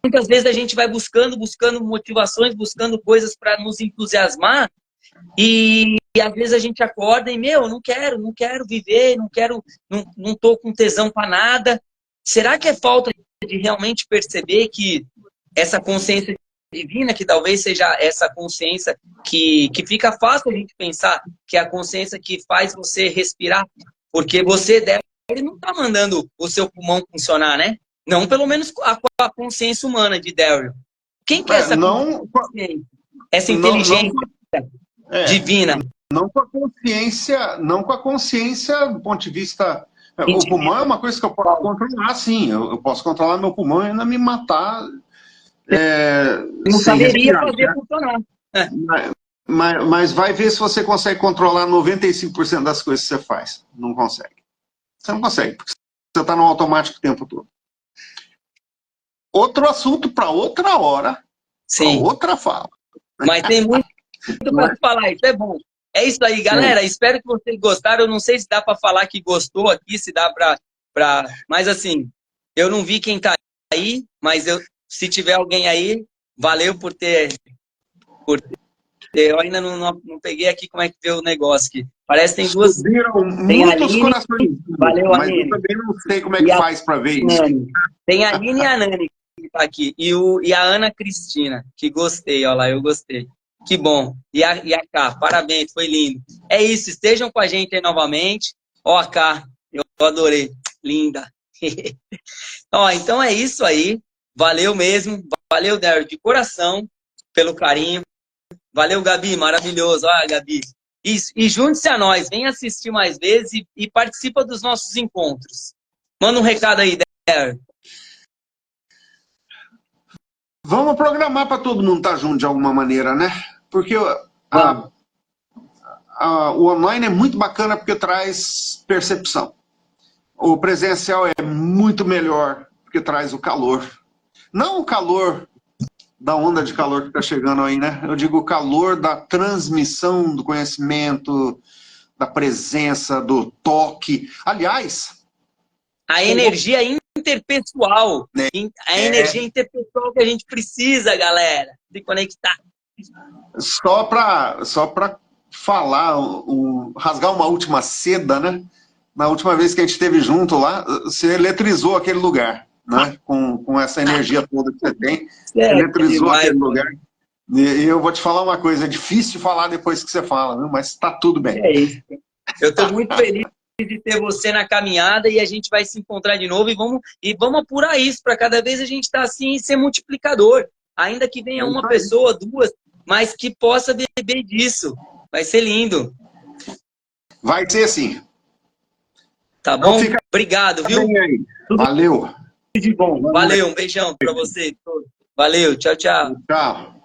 muitas vezes a gente vai buscando motivações, buscando coisas para nos entusiasmar, e às vezes a gente acorda e, não quero viver, não tô com tesão para nada. Será que é falta de realmente perceber que essa consciência divina, que talvez seja essa consciência que fica fácil a gente pensar, que é a consciência que faz você respirar? Porque você ele não está mandando o seu pulmão funcionar, né? Não, pelo menos a consciência humana de Daryl. Quem que é essa consciência? Essa inteligência divina? Não com a consciência do ponto de vista... O pulmão é uma coisa que eu posso controlar, sim. Eu posso controlar meu pulmão e ainda me matar. Não saberia fazer funcionar. Mas vai ver se você consegue controlar 95% das coisas que você faz. Não consegue. Você não consegue, porque você está no automático o tempo todo. Outro assunto para outra hora, para outra fala. Mas tem muito para falar, isso é bom. É isso aí, galera. Espero que vocês gostaram. Eu não sei se dá para falar que gostou aqui, se dá para... Mas assim, eu não vi quem está aí, mas se tiver alguém aí, valeu por ter... Eu ainda não peguei aqui como é que vê o negócio aqui. Parece que tem duas... Tem muitos corações. Valeu, mas Aline. Eu também não sei como é que faz para ver isso. Tem a Aline e a Nani que tá aqui. E a Ana Cristina, que gostei. Olha lá, eu gostei. Que bom. E a Cá, parabéns, foi lindo. É isso, estejam com a gente aí novamente. Ó, a Cá, eu adorei. Linda. Então é isso aí. Valeu mesmo. Valeu, Daryl, de coração, pelo carinho. Valeu, Gabi, maravilhoso. Olha, Gabi. Isso. E junte-se a nós, vem assistir mais vezes e participa dos nossos encontros. Manda um recado aí, Daryl. Vamos programar para todo mundo estar junto de alguma maneira, né? Porque o online é muito bacana porque traz percepção. O presencial é muito melhor porque traz o calor. Não o calor da onda de calor que está chegando aí, né? Eu digo o calor da transmissão do conhecimento, da presença, do toque. Aliás... A energia interpessoal. A energia interpessoal que a gente precisa, galera, de conectar. Só para falar, rasgar uma última seda, né? Na última vez que a gente esteve junto lá, você eletrizou aquele lugar, né? Com essa energia toda que você tem. Eletrizou aquele lugar. E eu vou te falar uma coisa, é difícil falar depois que você fala, viu? Mas está tudo bem. É isso. Eu estou muito feliz de ter você na caminhada e a gente vai se encontrar de novo e vamos apurar isso para cada vez a gente estar assim e ser multiplicador. Ainda que venha uma pessoa, duas, mas que possa beber disso. Vai ser lindo. Vai ser sim. Tá bom? Obrigado, viu? Valeu. Tudo de bom. Valeu, um beijão para você. Valeu, tchau, tchau. Tchau.